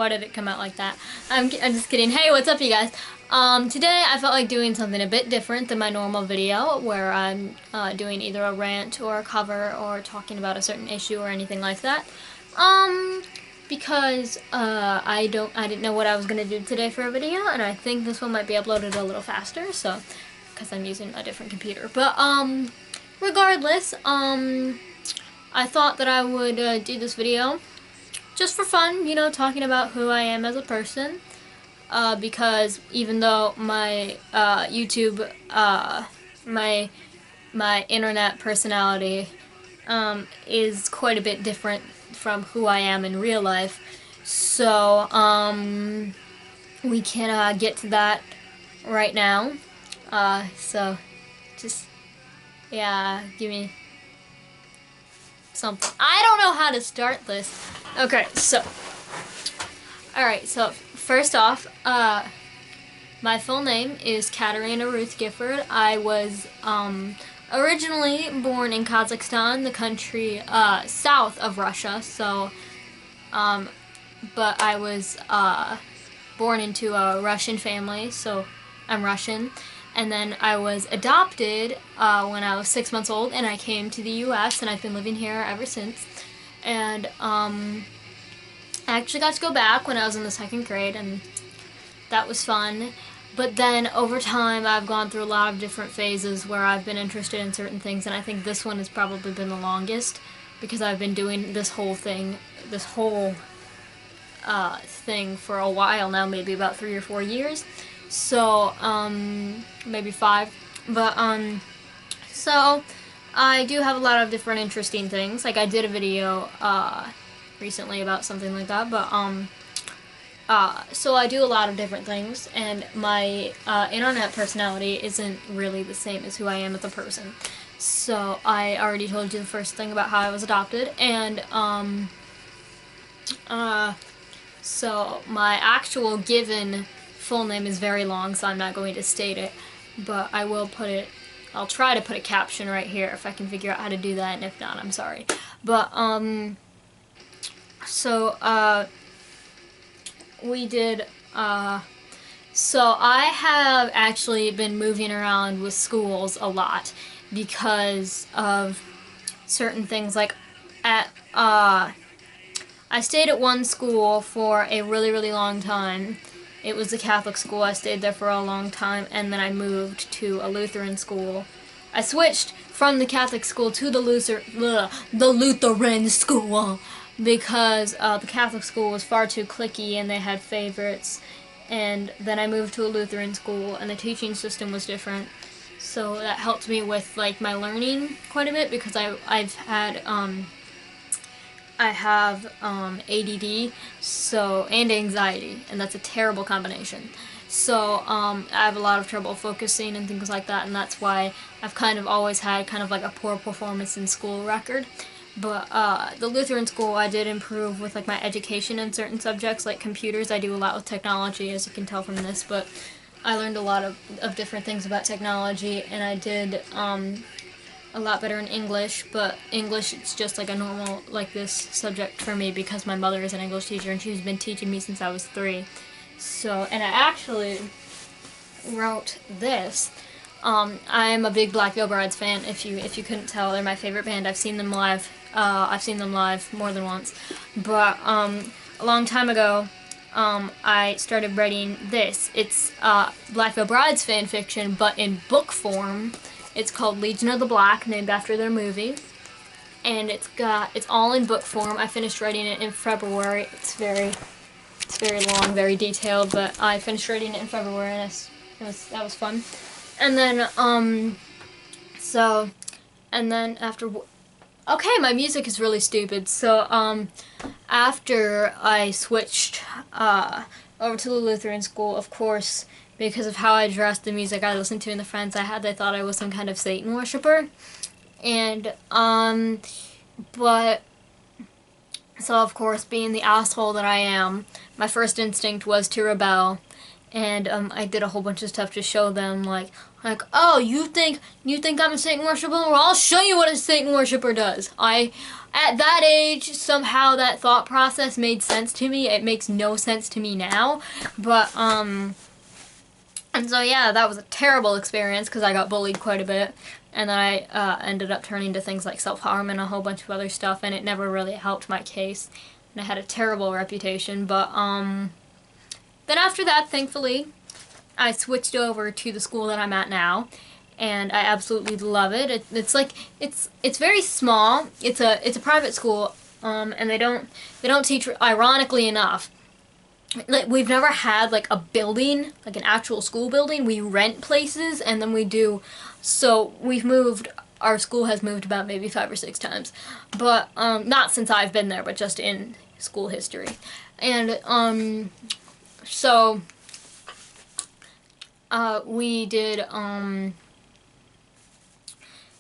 Why did it come out like that? I'm just kidding. Hey, what's up, you guys? Today I felt like doing something a bit different than my normal video, where I'm doing either a rant or a cover or talking about a certain issue or anything like that. Because I didn't know what I was gonna do today for a video, and I think this one might be uploaded a little faster, so because I'm using a different computer. But regardless, I thought that I would do this video just for fun, you know, talking about who I am as a person. Because even though my YouTube, my internet personality is quite a bit different from who I am in real life, so we can get to that right now. So just, yeah, give me something. I don't know how to start this. Okay, so, alright, so first off, my full name is Katarina Ruth Gifford. I was originally born in Kazakhstan, the country south of Russia, so, but I was born into a Russian family, so I'm Russian. And then I was adopted when I was 6 months old, and I came to the U.S., and I've been living here ever since. And I actually got to go back when I was in the 2nd grade, and that was fun. But then over time, I've gone through a lot of different phases where I've been interested in certain things, and I think this one has probably been the longest, because I've been doing this whole thing for a while now, maybe about 3 or 4 years. So, maybe 5. But, so I do have a lot of different interesting things. Like, I did a video, recently about something like that, but, so I do a lot of different things, and my, internet personality isn't really the same as who I am as a person. So, I already told you the first thing about how I was adopted, and, so my actual given full name is very long, so I'm not going to state it, but I'll try to put a caption right here if I can figure out how to do that, and if not, I'm sorry. But, so, we did, so I have actually been moving around with schools a lot because of certain things, like, I stayed at one school for a really, really long time. It was a Catholic school. I stayed there for a long time, and then I moved to a Lutheran school. I switched from the Catholic school to the Lutheran school because the Catholic school was far too cliquey and they had favorites. And then I moved to a Lutheran school, and the teaching system was different. So that helped me with, like, my learning quite a bit, because I have ADD, and anxiety, and that's a terrible combination. So I have a lot of trouble focusing and things like that, and that's why I've kind of always had kind of like a poor performance in school record. But the Lutheran school, I did improve with, like, my education in certain subjects, like computers. I do a lot with technology, as you can tell from this, but I learned a lot of different things about technology, and I did a lot better in English, but English, it's just like a normal, like, this subject for me because my mother is an English teacher and she's been teaching me since I was 3. So, and I actually wrote this. I'm a big Black Veil Brides fan, if you couldn't tell. They're my favorite band. I've seen them live. I've seen them live more than once. But a long time ago, I started writing this. It's Black Veil Brides fan fiction, but in book form. It's called Legion of the Black, named after their movie, and it's all in book form. I finished writing it in February. It's very long, very detailed, but I finished writing it in February, and that was fun. And then okay, my music is really stupid. So after I switched over to the Lutheran school, of course, because of how I dressed, the music I listened to, and the friends I had, they thought I was some kind of Satan worshiper. And, but, so of course, being the asshole that I am, my first instinct was to rebel. and I did a whole bunch of stuff to show them, like, oh, you think I'm a Satan worshiper? Well, I'll show you what a Satan worshiper does. At that age, somehow that thought process made sense to me. It makes no sense to me now, but and so yeah, that was a terrible experience because I got bullied quite a bit, and then I ended up turning to things like self-harm and a whole bunch of other stuff, and it never really helped my case, and I had a terrible reputation. But then after that, thankfully, I switched over to the school that I'm at now, and I absolutely love it. It's very small. It's a private school, and they don't teach, ironically enough. Like, we've never had like a building, like an actual school building. We rent places, and then we do. So we've moved. Our school has moved about maybe 5 or 6 times, but not since I've been there, but just in school history, and so we did.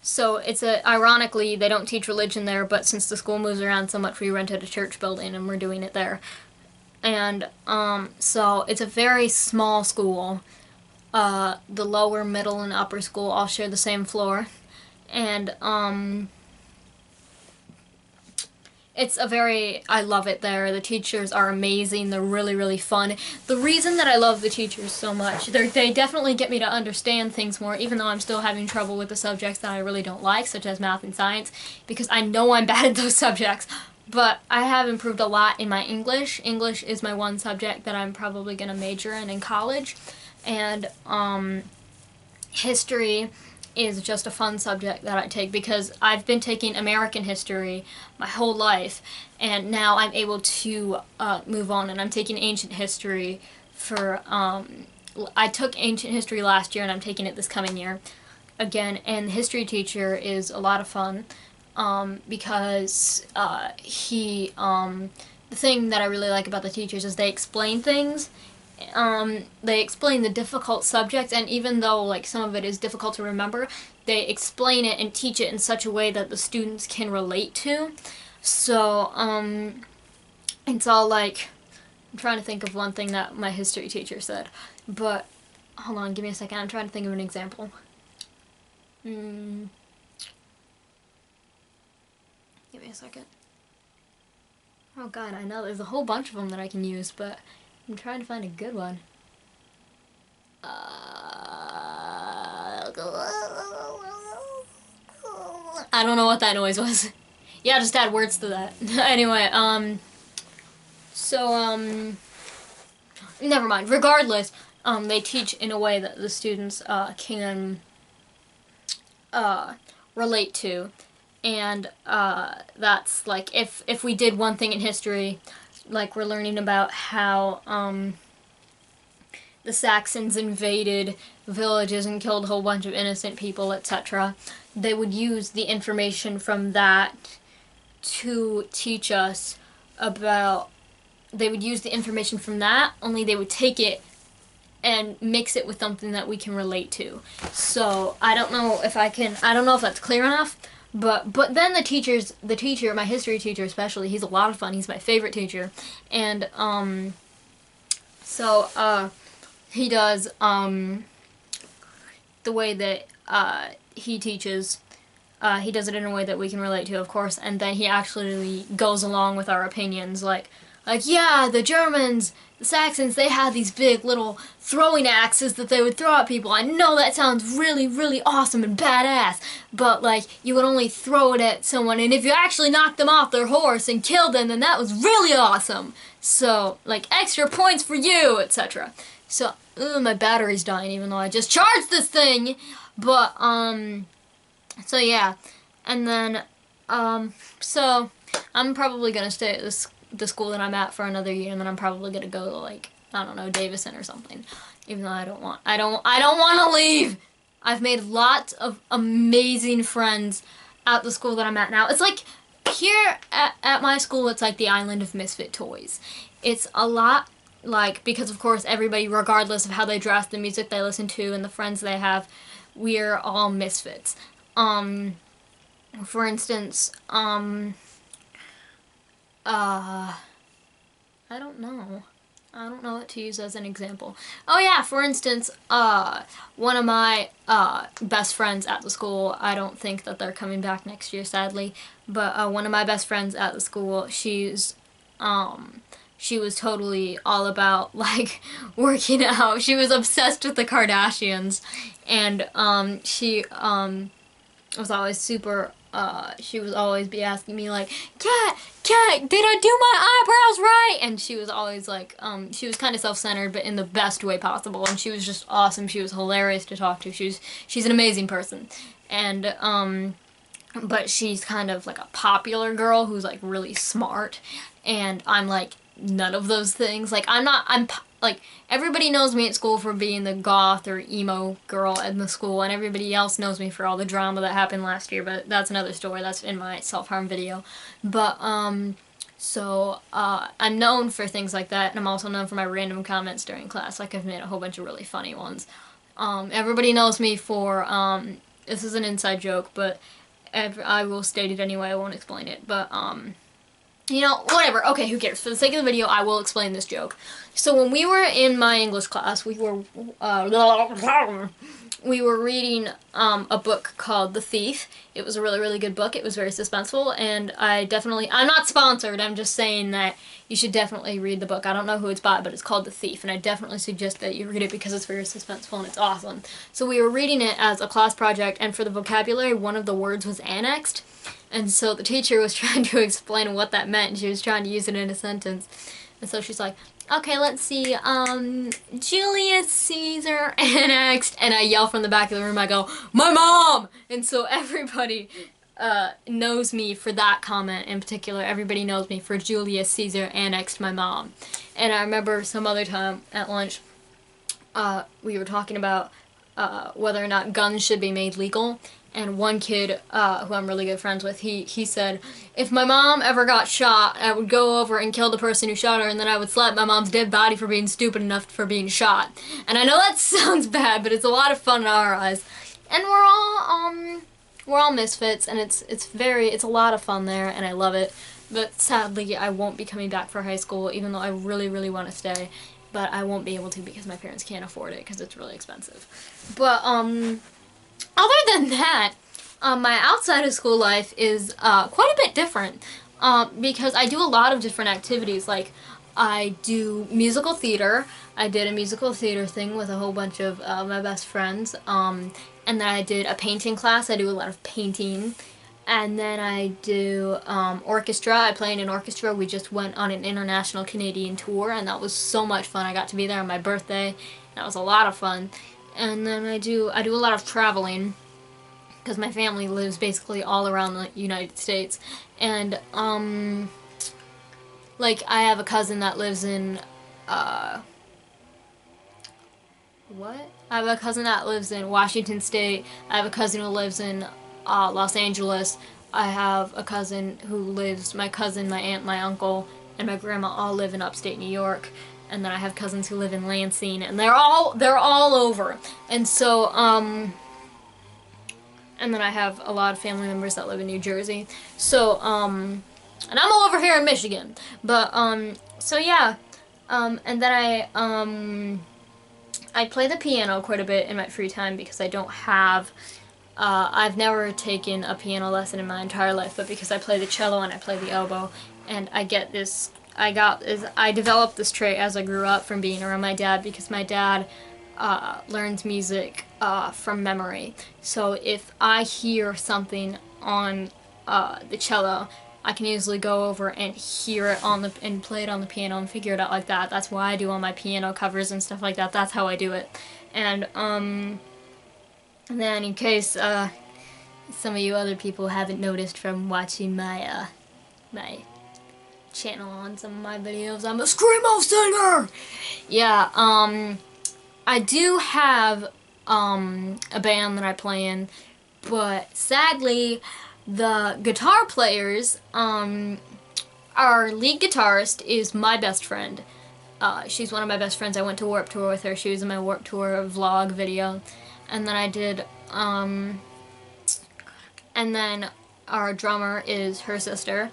So it's ironically, they don't teach religion there, but since the school moves around so much, we rented a church building and we're doing it there. And so it's a very small school. The lower, middle, and upper school all share the same floor. And I love it there. The teachers are amazing. They're really, really fun. The reason that I love the teachers so much, they definitely get me to understand things more, even though I'm still having trouble with the subjects that I really don't like, such as math and science, because I know I'm bad at those subjects. But I have improved a lot in my English. English is my one subject that I'm probably going to major in college. And history is just a fun subject that I take because I've been taking American history my whole life, and now I'm able to move on, and I'm taking ancient history for, I took ancient history last year and I'm taking it this coming year again, and the history teacher is a lot of fun. Because the thing that I really like about the teachers is they explain things. They explain the difficult subjects, and even though like some of it is difficult to remember, they explain it and teach it in such a way that the students can relate to. So it's all like, I'm trying to think of one thing that my history teacher said, but hold on, give me a second. I'm trying to think of an example. Give me a second. Oh god, I know there's a whole bunch of them that I can use, but I'm trying to find a good one. I don't know what that noise was. Yeah, just add words to that. Anyway, never mind. Regardless, they teach in a way that the students can relate to. And that's like, if we did one thing in history, like we're learning about how the Saxons invaded villages and killed a whole bunch of innocent people, etc., they would use the information from that to teach us about, they would use the information from that, only they would take it and mix it with something that we can relate to. So I don't know if that's clear enough. But then the teacher, my history teacher especially, he's a lot of fun. He's my favorite teacher. And he does the way that he teaches. He does it in a way that we can relate to, of course. And then he actually goes along with our opinions, like yeah, the Germans, the Saxons, they had these big little throwing axes that they would throw at people. I know that sounds really, really awesome and badass, but like, you would only throw it at someone, and if you actually knocked them off their horse and killed them, then that was really awesome. So, like, extra points for you, etc. So, my battery's dying even though I just charged this thing. But, so yeah. And then, so, I'm probably gonna stay at the school that I'm at for another year, and then I'm probably gonna go to, like, I don't know, Davison or something. Even though I don't want to leave. I've made lots of amazing friends at the school that I'm at now. It's like, here at my school, it's like the island of misfit toys. It's a lot like, because of course everybody, regardless of how they dress, the music they listen to, and the friends they have, we're all misfits. For instance, I don't know. I don't know what to use as an example. Oh yeah, for instance, one of my best friends at the school, I don't think that they're coming back next year, sadly, but one of my best friends at the school, she was totally all about, like, working out. She was obsessed with the Kardashians, and was always super, she was always be asking me, like, Kat, did I do my eyebrows right? And she was always like, she was kind of self-centered, but in the best way possible, and she was just awesome. She was hilarious to talk to. She's an amazing person. And, but she's kind of like a popular girl who's, like, really smart, and I'm, like, none of those things. Like, like, everybody knows me at school for being the goth or emo girl in the school, and everybody else knows me for all the drama that happened last year, but that's another story. That's in my self-harm video. But, so, I'm known for things like that, and I'm also known for my random comments during class. Like, I've made a whole bunch of really funny ones. Everybody knows me for, this is an inside joke, but I will state it anyway, I won't explain it, but, you know, whatever. Okay, who cares? For the sake of the video, I will explain this joke. So when we were in my English class, we were reading a book called The Thief. It was a really, really good book. It was very suspenseful, and I'm not sponsored, I'm just saying that you should definitely read the book. I don't know who it's by, but it's called The Thief, and I definitely suggest that you read it because it's very suspenseful and it's awesome. So we were reading it as a class project, and for the vocabulary, one of the words was annexed. And so the teacher was trying to explain what that meant, and she was trying to use it in a sentence. And so she's like, okay, let's see, Julius Caesar annexed, and I yell from the back of the room, I go, my mom! And so everybody knows me for that comment in particular. Everybody knows me for Julius Caesar annexed my mom. And I remember some other time at lunch, we were talking about whether or not guns should be made legal. And one kid, who I'm really good friends with, he said, if my mom ever got shot, I would go over and kill the person who shot her, and then I would slap my mom's dead body for being stupid enough for being shot. And I know that sounds bad, but it's a lot of fun in our eyes. And we're all misfits, and it's a lot of fun there, and I love it. But sadly, I won't be coming back for high school, even though I really, really want to stay. But I won't be able to because my parents can't afford it, because it's really expensive. But, other than that, my outside of school life is quite a bit different because I do a lot of different activities. Like, I do musical theater. I did a musical theater thing with a whole bunch of my best friends. And then I did a painting class. I do a lot of painting. And then I do orchestra. I play in an orchestra. We just went on an international Canadian tour, and that was so much fun. I got to be there on my birthday. That was a lot of fun. And then I do a lot of traveling because my family lives basically all around the United States. And, like, I have a cousin that lives in, I have a cousin that lives in Washington State. I have a cousin who lives in, Los Angeles. I have a cousin who lives, my cousin, my aunt, my uncle, and my grandma all live in upstate New York. And then I have cousins who live in Lansing, and they're all over. And so, and then I have a lot of family members that live in New Jersey. So, and I'm all over here in Michigan. But, so yeah. And then I play the piano quite a bit in my free time because I don't have, I've never taken a piano lesson in my entire life, but because I play the cello and I play the oboe, and I developed this trait as I grew up from being around my dad, because my dad learns music from memory. So if I hear something on the cello, I can easily go over and hear it and play it on the piano and figure it out like that. That's why I do all my piano covers and stuff like that. That's how I do it. And then in case some of you other people haven't noticed from watching my my channel on some of my videos, I'm a screamo singer! Yeah, I do have a band that I play in, but sadly the guitar players, our lead guitarist is my best friend. She's one of my best friends. I went to Warped Tour with her. She was in my Warped Tour vlog video. And then I did, and then our drummer is her sister.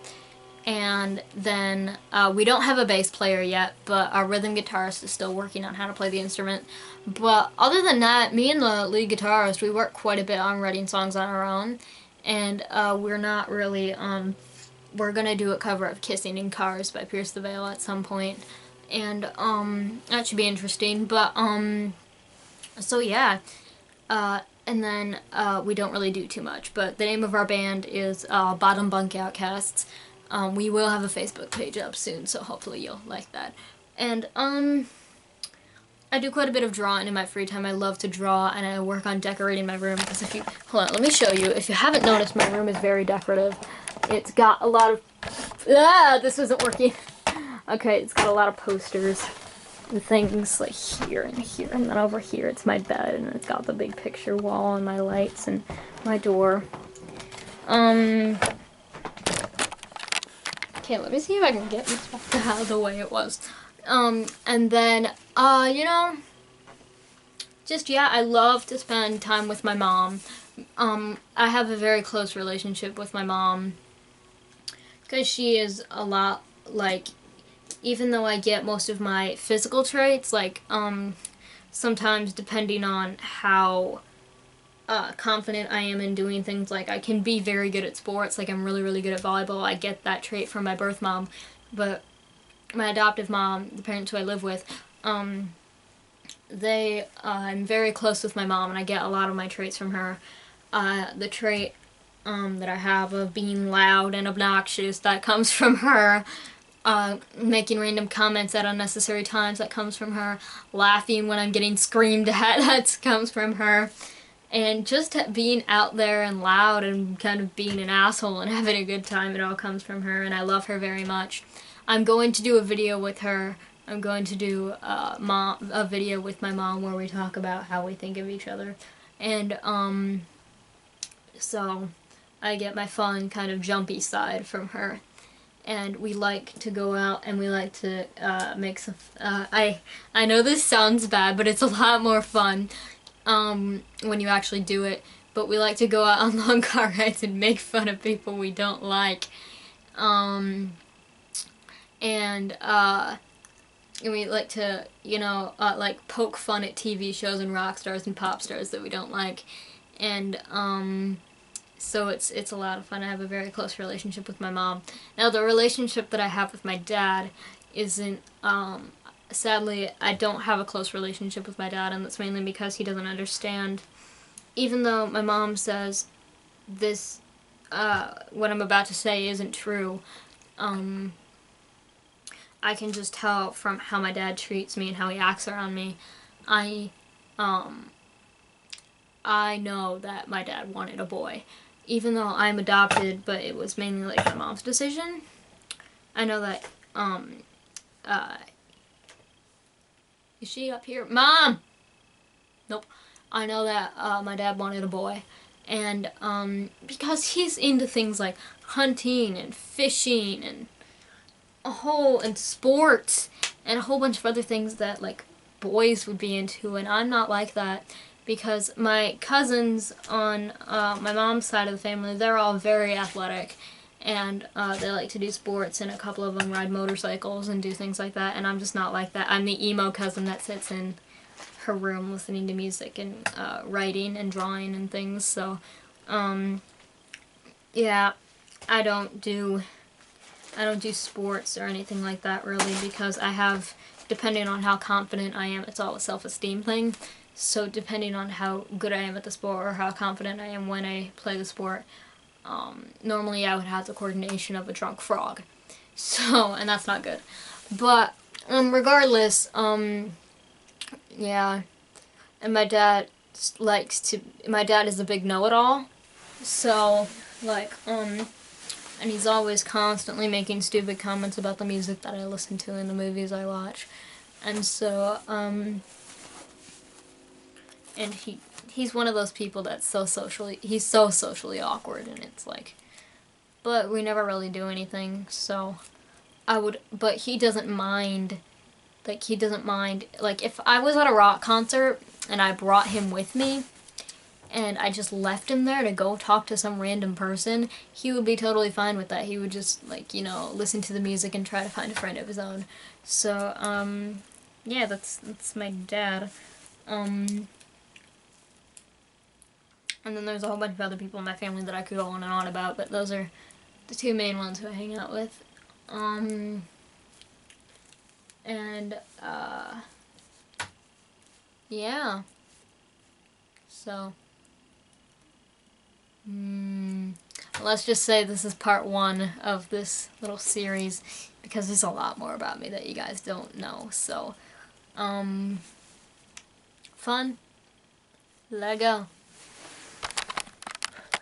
And then we don't have a bass player yet, but our rhythm guitarist is still working on how to play the instrument. But other than that, me and the lead guitarist, we work quite a bit on writing songs on our own. And we're not really, we're gonna do a cover of Kissing in Cars by Pierce the Veil at some point. And that should be interesting. But so yeah. And then we don't really do too much. But the name of our band is Bottom Bunk Outcasts. We will have a Facebook page up soon, so hopefully you'll like that. And I do quite a bit of drawing in my free time. I love to draw, and I work on decorating my room. Because if you hold on, let me show you. If you haven't noticed, my room is very decorative. It's got a lot of this isn't working. Okay, it's got a lot of posters and things like here and here, and then over here it's my bed, and it's got the big picture wall and my lights and my door. Okay, let me see if I can get this back out of the way it was. And then, you know, just, yeah, I love to spend time with my mom. I have a very close relationship with my mom, because she is a lot, like, even though I get most of my physical traits, like, sometimes depending on how confident I am in doing things, like I can be very good at sports, like I'm really, really good at volleyball. I get that trait from my birth mom, but my adoptive mom, the parents who I live with, I'm very close with my mom, and I get a lot of my traits from her. The trait that I have of being loud and obnoxious, that comes from her. Making random comments at unnecessary times, that comes from her. Laughing when I'm getting screamed at, that comes from her. And just being out there and loud and kind of being an asshole and having a good time, it all comes from her, and I love her very much. I'm going to do a video with her. I'm going to do a video with my mom where we talk about how we think of each other. And so I get my fun kind of jumpy side from her. And we like to go out and we like to make some, I know this sounds bad, but it's a lot more fun when you actually do it. But we like to go out on long car rides and make fun of people we don't like. And we like to, you know, like poke fun at TV shows and rock stars and pop stars that we don't like. And so it's a lot of fun. I have a very close relationship with my mom. Now, the relationship that I have with my dad isn't, sadly, I don't have a close relationship with my dad, and that's mainly because he doesn't understand. Even though my mom says this, what I'm about to say isn't true, I can just tell from how my dad treats me and how he acts around me. I know that my dad wanted a boy. Even though I'm adopted, but it was mainly like my mom's decision. I know that, is she up here? Mom! Nope. I know that, my dad wanted a boy. And, because he's into things like hunting and fishing and and sports and a whole bunch of other things that, like, boys would be into, and I'm not like that. Because my cousins on my mom's side of the family, they're all very athletic, and they like to do sports, and a couple of them ride motorcycles and do things like that, and I'm just not like that. I'm the emo cousin that sits in her room listening to music and writing and drawing and things, so yeah, I don't do sports or anything like that really, because I have, depending on how confident I am, it's all a self-esteem thing. So depending on how good I am at the sport or how confident I am when I play the sport, normally I would have the coordination of a drunk frog. So, and that's not good. But, regardless, yeah. And my dad is a big know-it-all. So, like, and he's always constantly making stupid comments about the music that I listen to and the movies I watch. And so, and he's one of those people that's so socially awkward, and it's like, but we never really do anything, so but he doesn't mind, like, if I was at a rock concert and I brought him with me, and I just left him there to go talk to some random person, he would be totally fine with that. He would just, like, you know, listen to the music and try to find a friend of his own. So, yeah, that's my dad. And then there's a whole bunch of other people in my family that I could go on and on about, but those are the two main ones who I hang out with. Yeah. So, let's just say this is part 1 of this little series, because there's a lot more about me that you guys don't know. So, fun. Let go.